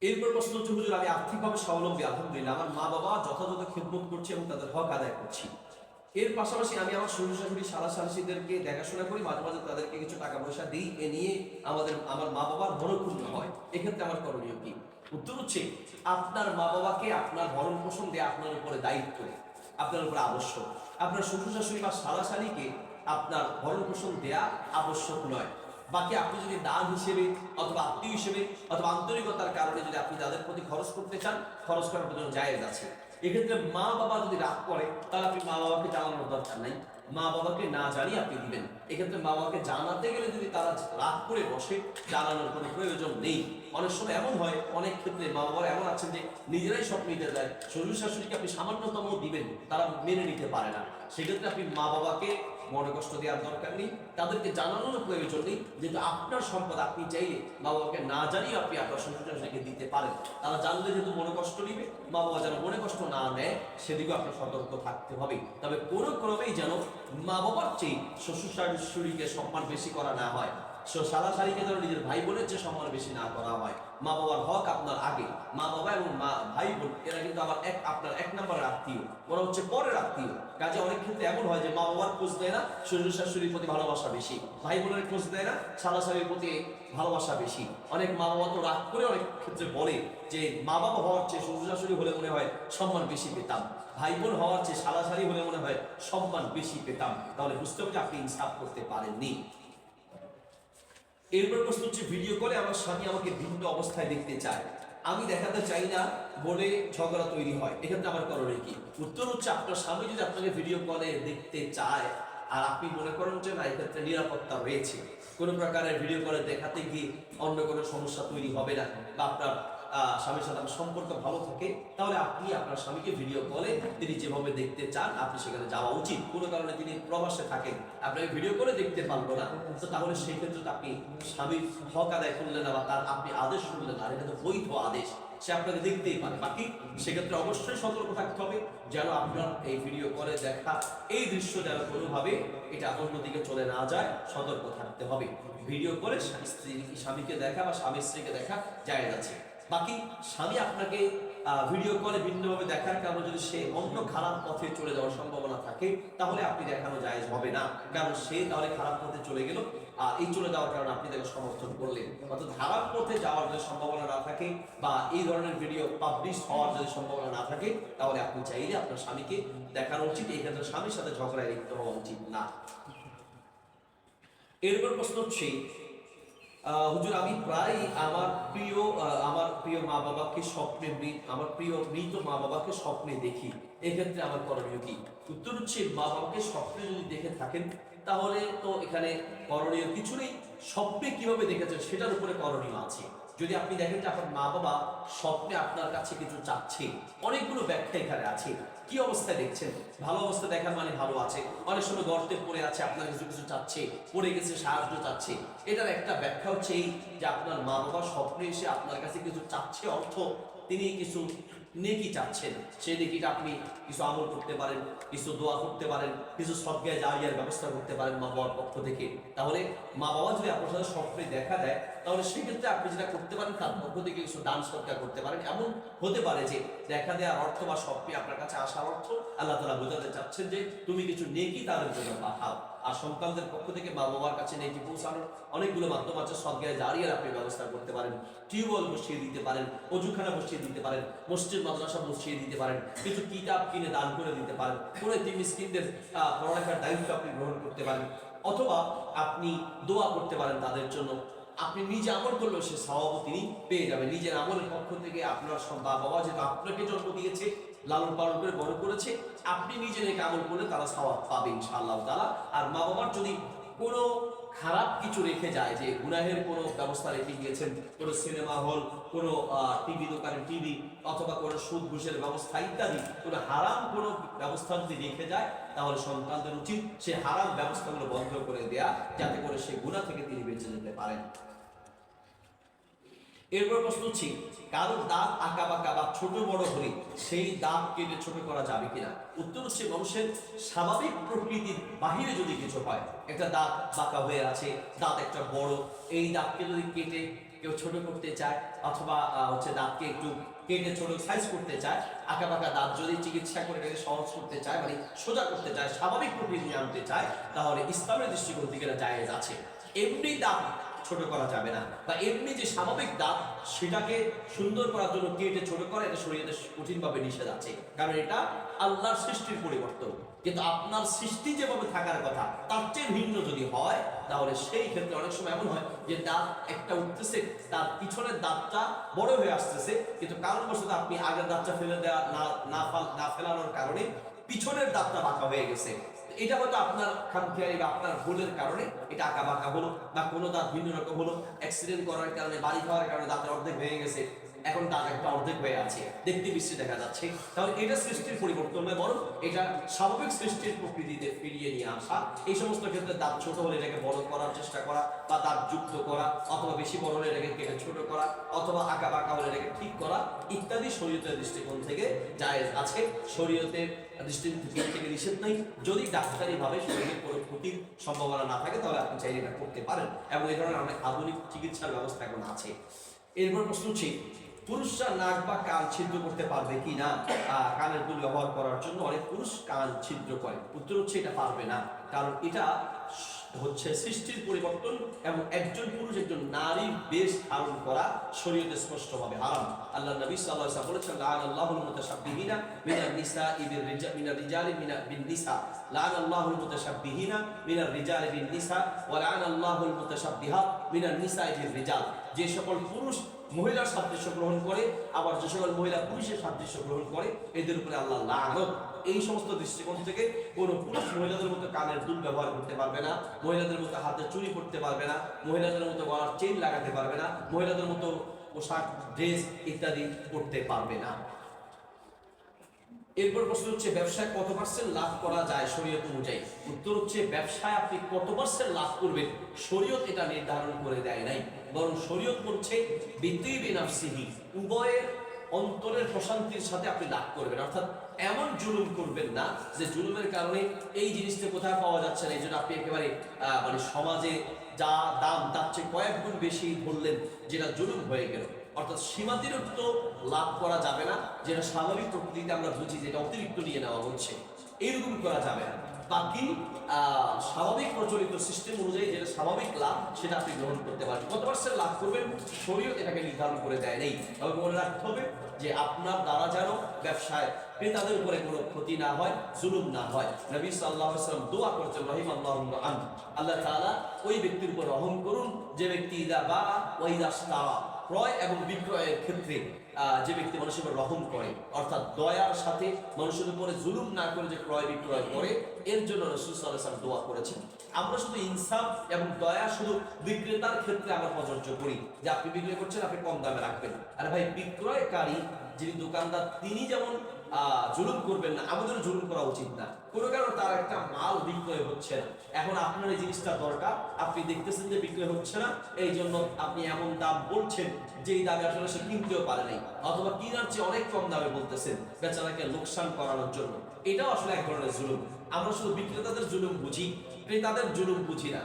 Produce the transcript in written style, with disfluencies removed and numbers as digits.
এরপর প্রশ্ন হচ্ছে, হুজুর আমি আর্থিকভাবে স্বাবলম্বী, আলহামদুলিল্লাহ, আমার মা বাবা যথাযথ খেদমত করছে এবং তাদের হক আদায় করছি। এর পাশাপাশি আমি আমার শ্বশুর শাশুড়ি সালিসিদেরকে দেখাশোনা করি, মাঝে মাঝে তাদেরকে কিছু টাকা পয়সা দিই, এ নিয়ে আমার মা বাবার মনোক্ষুণ্ণ হয়, এক্ষেত্রে আমার করণীয় কি? উত্তর হচ্ছে, আপনার মা বাবাকে আপনার ভরণ পোষণ দেয়া আপনার উপরে দায়িত্ব, আপনার উপরে আবশ্যক। আপনার শ্বশুর শাশুড়ি বা সালাশালিকে আপনার ভরণ পোষণ দেয়া আবশ্যক নয়। বাকি আপনি যদি দান হিসেবে অথবা আত্মীয় হিসেবে অথবা আন্তরিকতার কারণে যদি আপনি তাদের প্রতি খরচ করতে চান, খরচ করার জন্য জায়েজ আছে। এক্ষেত্রে মা বাবা যদি রাগ করে, তাহলে আপনি মা বাবাকে জানানোর দরকার নাই, মা বাবাকে না জানিয়ে আপনি দিবেন। এক্ষেত্রে মা বাবাকে জানাতে গেলে যদি তারা রাগ করে বসে, জানানোর কোনো প্রয়োজন নেই। অনেক সময় এমন হয়, অনেক ক্ষেত্রে মা বাবার এমন আছেন যে নিজেরাই সব নিতে যায়, শ্বশুর শাশুড়িকে আপনি সামান্যতম দিবেন, তারা মেনে নিতে পারে না। সেক্ষেত্রে আপনি মা বাবাকে মনে কষ্ট দেওয়ার দরকার নেই, তাদেরকে জানানোর প্রয়োজন নেই, যেহেতু আপনার সম্পদ আপনি চাইলে মা বাবাকে না জানিয়ে আপনি আপনার শ্বশুর শাশুড়িকে দিতে পারেন। তারা জানলে যেহেতু মনে কষ্ট নিবে, মা বাবা যেন মনে কষ্ট না নেয় সেদিকেও আপনার সতর্ক থাকতে হবে। তবে কোনো ক্রমেই যেন মা বাবার চেয়ে শ্বশুর শাশুড়িকে সম্মান বেশি করা না হয়, সালাশালিকে যেন নিজের ভাই বোনের চেয়ে সম্মান বেশি না করা হয়। মা বাবার হক আপনার আগে। মা বাবা এবং ভাই বোন এরা কিন্তু আবার আপনার এক নম্বরের আত্মীয়, ওরা হচ্ছে পরের আত্মীয়। কাজে অনেক ক্ষেত্রে এমন হয় যে মা বাবার খোঁজ দেয় না, শ্বশুর শাশুড়ির প্রতি ভালোবাসা বেশি, ভাই বোনের খোঁজ দেয় না, সালাশালির প্রতি ভালোবাসা বেশি। অনেক মা বাবা তো রাগ করে অনেক ক্ষেত্রে বলে যে মা বাবা হওয়ার চেয়ে শ্বশুর শাশুড়ি হলে মনে হয় সম্মান বেশি পেতাম, ভাই বোন হওয়ার চেয়ে সালাশালি হলে মনে হয় সম্মান বেশি পেতাম। তাহলে বুঝতে হবে যে আপনি ইনসাফ করতে পারেননি। এরপর প্রশ্ন হচ্ছে, ভিডিও করে আমার স্বামী আমাকে ভিন্ন অবস্থায় দেখতে চায়, আমি দেখাতে চাই না বলে ঝগড়া তৈরি হয়, এক্ষেত্রে আমার করণীয় কি? উত্তর হচ্ছে, আপনার স্বামী যদি আপনাকে ভিডিও কলে দেখতে চায় আর আপনি মনে করেন যে না, এক্ষেত্রে নিরাপত্তা রয়েছে, কোনো প্রকারের ভিডিও কলে দেখাতে গিয়ে অন্য কোনো সমস্যা তৈরি হবে না, বা আপনার স্বামীর সাথে আপনার সম্পর্ক ভালো থাকে, তাহলে আপনি আপনার স্বামীকে ভিডিও কলে তিনি যেভাবে দেখতে চান আপনি সেখানে যাওয়া উচিত। কোনো কারণে তিনি প্রবাসে থাকেন, আপনাকে ভিডিও করে দেখতে পারলো না, তো তাহলে সেই ক্ষেত্রে আপনি স্বামীর হক আদায় করলেন না, বা তার আপনি আদেশ শুনলেন না, এটা তো বৈধ আদেশ, সে আপনাকে দেখতেই পারে। বাকি সেক্ষেত্রে অবশ্যই সতর্ক থাকতে হবে যেন আপনার এই ভিডিও করে দেখা এই দৃশ্য যেন কোনোভাবে এটা অন্যদিকে চলে না যায়, সতর্ক থাকতে হবে। ভিডিও করে স্বামীকে দেখা বা স্বামী স্ত্রীকে দেখা জায়েজ আছে। বাকি স্বামী আপনাকে ভিডিও কলে ভিন্নভাবে দেখার কারণে যদি সে অন্য খারাপ পথে চলে যাওয়ার সম্ভাবনা থাকে, তাহলে আপনি দেখানো জায়েজ হবে না, কারণ সে তাহলে খারাপ পথে চলে গেল, এই চলে যাওয়ার কারণে আপনি তাকে সমর্থন করলেন। অর্থাৎ খারাপ পথে যাওয়ার যদি সম্ভাবনা না থাকে বা এই ধরনের ভিডিও পাবলিশ হওয়ার যদি সম্ভাবনা না থাকে, তাহলে আপনি চাইলে আপনার স্বামীকে দেখানো উচিত। এই ক্ষেত্রে স্বামীর সাথে ঝগড়ায় লিপ্ত হওয়া উচিত না। এরপর প্রশ্ন হচ্ছে, হুজুর আমি প্রায় আমার প্রিয় মা বাবাকে স্বপ্নে, আমার প্রিয় মৃত মা বাবাকে স্বপ্নে দেখি, এক্ষেত্রে আমার করণীয় কি? উত্তর হচ্ছে, মা বাবাকে স্বপ্নে যদি দেখে থাকেন তাহলে তো এখানে করণীয় কিছু নেই, স্বপ্নে কিভাবে দেখেছেন সেটার উপরে করণীয় আছে। যদি আপনি দেখেন যে আপনার মা বাবা স্বপ্নে আপনার কাছে কিছু চাচ্ছে, অনেকগুলো ব্যাখ্যা এখানে আছে। কি অবস্থায় দেখছেন? ভালো অবস্থা দেখার মানে ভালো আছে, অনেক সময় গর্তে পড়ে আছে, আপনার কিছু কিছু চাচ্ছে, পড়ে গেছে সাহায্য চাচ্ছে। এটার একটা ব্যাখ্যা হচ্ছে এই যে আপনার মা বাবা স্বপ্নে এসে আপনার কাছে কিছু চাচ্ছে, অর্থ তিনি কিছু নেকি চাচ্ছেন, সেই নেকিটা আপনি কিছু আমল করতে পারেন, কিছু দোয়া করতে পারেন, কিছু সদকায়ে জারিয়ার ব্যবস্থা করতে পারেন মা বাবার পক্ষ থেকে। তাহলে মা বাবা যদি আপনার সাথে স্বপ্নে দেখা দেয়, তাহলে সেক্ষেত্রে আপনি যেটা করতে পারেন তার পক্ষ থেকে কিছু দান সদকা করতে পারেন। এমন হতে পারে যে দেখা দেওয়ার অর্থ বা স্বপ্নে আপনার কাছে আসার অর্থ আল্লাহ তাআলা বোঝাতে চাচ্ছেন যে তুমি কিছু নেকি তাদের জন্য পাঠাও। আর সন্তানদের পক্ষ থেকে মা বাবার কাছে নেকি পৌঁছানোর অনেকগুলো মাধ্যম আছে, সদকায়ে জারিয়ার আপনি ব্যবস্থা করতে পারেন, টিউবওয়েল বসিয়ে দিতে পারেন, অজুখানা বসিয়ে দিতে পারেন, মসজিদ মাদ্রাসা বসিয়ে দিতে পারেন, কিছু কিতাব কিনে দান করে দিতে পারেন, কোনো এতিম মিসকিনদের পড়ালেখার দায়িত্ব আপনি গ্রহণ করতে পারেন, অথবা আপনি দোয়া করতে পারেন তাদের জন্য। আপনি নিজে আমল করলেও সে সওয়াবও তিনি পেয়ে যাবেন। নিজের আমলের পক্ষ থেকে আপনার বাবা যেহেতু আপনাকে জন্ম দিয়েছে, লালন পালন করে বড় করেছে, আপনি নিজে নেক আমল করলে তারা সওয়াব পাবে ইনশাআল্লাহ তাআলা। আর মা বাবার যদি কোনো খারাপ কিছু রেখে যায়, যে গুনাহের কোনো ব্যবস্থা রেখে গিয়েছেন, কোনো সিনেমা হল, কোনো টিভি দোকানে টিভি, অথবা কোনো সুদ ঘুষের ব্যবস্থা ইত্যাদি, কোনো হারাম কোনো ব্যবস্থা যদি রেখে যায়, তাহলে সন্তানদের উচিত সে হারাম ব্যবস্থাগুলো বন্ধ করে দেয়া, যাতে করে সে গুনাহ থেকে তিনি বেঁচে যেতে পারেন। এরপর প্রশ্ন হচ্ছে, কারোর দাঁত আঁকা বাঁকা বা ছোট বড় হলে সেই দাঁত কেটে ছোট করা যাবে কিনা? উত্তর হচ্ছে, মানুষের স্বাভাবিক প্রকৃতির বাহিরে যদি কিছু হয়, একটা দাঁত বাঁকা হয়ে আছে, দাঁত একটা বড়, এই দাঁতকে যদি কেটে কেউ ছোট করতে চায় অথবা হচ্ছে দাঁতকে একটু কেটে ছোট সাইজ করতে চায়, আঁকা বাঁকা দাঁত যদি চিকিৎসা করে এটাকে সহজ করতে চায়, মানে সোজা করতে চায়, স্বাভাবিক প্রকৃতি আনতে চায়, তাহলে ইসলামের দৃষ্টিকোণ থেকে এটা জায়েজ আছে। এমনি দাঁত ছোট করা যাবে না, বা এমনি যে স্বাভাবিক দাঁত সেটাকে সুন্দর করার জন্য কেটে ছোট করা, এটা শরীয়তে কঠিনভাবে নিষেধ আছে, কারণ এটা আল্লাহর সৃষ্টির পরিবর্তন। কিন্তু আপনার সৃষ্টি যেভাবে থাকার কথা তার চেয়ে ভিন্ন যদি হয়, তাহলে সেই ক্ষেত্রে অনেক সময় এমন হয় যে দাঁত একটা উঠতেছে, তার পিছনের দাঁতটা বড় হয়ে আসতেছে, কিন্তু কারণবশত আপনি আগের দাঁতটা ফেলে দেওয়া না ফেলানোর কারণে পিছনের দাঁতটা বাঁকা হয়ে গেছে। এটা হয়তো আপনার খামখেয়ালি বা আপনার ভুলের কারণে এটা আঁকা বাঁকা হলো, বা কোনো দাঁত ভিন্ন রকম হলো, অ্যাক্সিডেন্ট করার কারণে, বাড়ি খাওয়ার কারণে দাঁতের অর্ধেক ভেঙে গেছে, এখন দাঁত একটা অর্ধেক হয়ে আছে, দেখতে বিশ্রী দেখা যাচ্ছে। তাহলে এটা সৃষ্টির পরিবর্তন নয়, বরং এটা স্বাভাবিক সৃষ্টির প্রকৃতিতে ফিরিয়ে নিয়ে আসা। এই সমস্ত ক্ষেত্রে দাঁত ছোট হলে এটাকে বড় করার চেষ্টা করা, বা দাঁত যুক্ত করা, অথবা বেশি বড় হলে এটাকে কেটে ছোট করা, অথবা আঁকা বাঁকা হলে এটাকে ঠিক করা ইত্যাদি শরীয়তের দৃষ্টিকোণ থেকে জায়েজ আছে। শরীয়তের দৃষ্টিকোণ থেকে নিষেধ নেই, যদি ডাক্তারি ভাবে শরীরের কোনো ক্ষতির সম্ভাবনা না থাকে তাহলে আপনি চাইলে এটা করতে পারেন, এবং এই ধরনের অনেক আধুনিক চিকিৎসার ব্যবস্থা এখন আছে। এরপর প্রশ্ন হচ্ছে, পুরুষরা নাক বা কান ছিদ্র করতে পারবে কি না কানের দুল ব্যবহার করার জন্য? অনেক পুরুষ কান ছিদ্র করে। উত্তর হচ্ছে এটা পারবে না, কারণ এটা হচ্ছে সৃষ্টির পরিবর্তন, এবং একজন পুরুষ একজন নারীর বেশ ধারণ করা শরীয়তে স্পষ্টভাবে হারাম। আল্লাহ নবী সাল্লাল্লাহু আলাইহি ওয়াসাল্লাম বলেছেন, লাআনাল্লাহুল মুতাশাব্বিহিনা মিনার নিসাই মিনার রিজালি বিন নিসা, লাআনাল্লাহুল মুতাশাব্বিহিনা মিনার রিজালি বিন নিসা, ওয়া লাআনাল্লাহুল মুতাশাব্বিহাত মিনার নিসাই বির রিজাল। যে সকল পুরুষ মহিলার সাদৃশ্য গ্রহণ করে, আবার যে সকল মহিলা পুরুষের সাদৃশ্য গ্রহণ করে, এদের উপরে আল্লাহ লানত। এই সমস্ত দৃষ্টিকোণ থেকে কোন পুরুষ মহিলাদের মতো কানের দুল ব্যবহার করতে পারবে না, মহিলাদের মতো হাতে চুড়ি পরতে পারবে না, মহিলাদের মতো গলার চেইন লাগাতে পারবে না, মহিলাদের মতো পোশাক ড্রেস ইত্যাদি করতে পারবে না। এরপর প্রশ্ন হচ্ছে, ব্যবসায় কত পার্সেন্ট লাভ করা যায় শরীয়ত অনুযায়ী? উত্তর হচ্ছে, ব্যবসায় আপনি কত পার্সেন্ট লাভ করবেন শরীয়ত এটা নির্ধারণ করে দেয় নাই, বরং শরীয়ত বলছে বিতিবি নাফসিহি, উভয়ের অন্তরের প্রশান্তির সাথে আপনি লাভ করবেন। অর্থাৎ এমন জুলুম করবেন না যে জুলুমের কারণে এই জিনিসটা কোথায় পাওয়া যাচ্ছে না, এই জন্য আপনি একেবারে মানে সমাজে যা দাম তার চেয়ে কয়েক গুণ বেশি ধরলেন, যেটা জুলুম হয়ে গেল। অর্থাৎ সীমাতিরিক্ত লাভ করা যাবে না, যেটা স্বাভাবিক প্রকৃতিতে আমরা বুঝি যেটা অতিরিক্ত নিয়ে নেওয়া হচ্ছে, এইরকম করা যাবে না। বাকি স্বাভাবিক প্রচলিত সিস্টেম অনুযায়ী যেটা স্বাভাবিক লাভ সেটা আপনি গ্রহণ করতে পারেন। কত পার্সেন্ট লাভ করবেন শরীয়ত এটাকে নির্ধারণ করে দেয় নেই। তবে মনে রাখতে হবে যে আপনার দ্বারা যেন ব্যবসায় ক্রেতাদের উপরে কোনো ক্ষতি না হয়, জুলুম না হয়। নবী সাল্লাল্লাহু আলাইহি ওয়াসাল্লাম দোয়া করেছেন, রাহিমাল্লাহু আন, আল্লাহ তাআলা ওই ব্যক্তির উপর রহম করুন যে ব্যক্তি ইযা বা ওয়া ইযা ইশতারা, ক্রয় এবং বিক্রয়ের ক্ষেত্রে যে ব্যক্তি মানুষের উপর রহম করে, অর্থাৎ দয়ার সাথে মানুষের উপরে জুলুম না করে যে ক্রয় বিক্রয় করে, এর জন্য রাসূল সাল্লাল্লাহু আলাইহি ওয়াসাল্লাম দোয়া করেছেন। আমরা শুধু ইনসাফ এবং দয়া শুধু বিক্রেতার ক্ষেত্রে আমরা প্রযোজ্য করি, যে আপনি বিক্রয় করছেন আপনি কম দামে রাখবেন। আরে ভাই, বিক্রয়কারী যিনি দোকানদার তিনি যেমন জুলুম করবেন না, আমাদেরও জুলুম করা উচিত না। কোনো কারণে তার একটা মাল বিক্রয় হচ্ছে না, এখন আপনার এই জিনিসটা দরকার, আপনি দেখতেছেন যে বিক্রয় হচ্ছে না, এই জন্য আপনি এমন দাম বলছেন যেই দামে আসলে সে কিনতেও পারে নাই, অথবা কিনার চেয়ে অনেক কম দামে বলতেছেন বেচারাকে লোকসান করানোর জন্য। এটাও আসলে এক ধরনের জুলুম। আমরা শুধু বিক্রেতাদের জুলুম বুঝি, ক্রেতাদের জুলুম বুঝি না।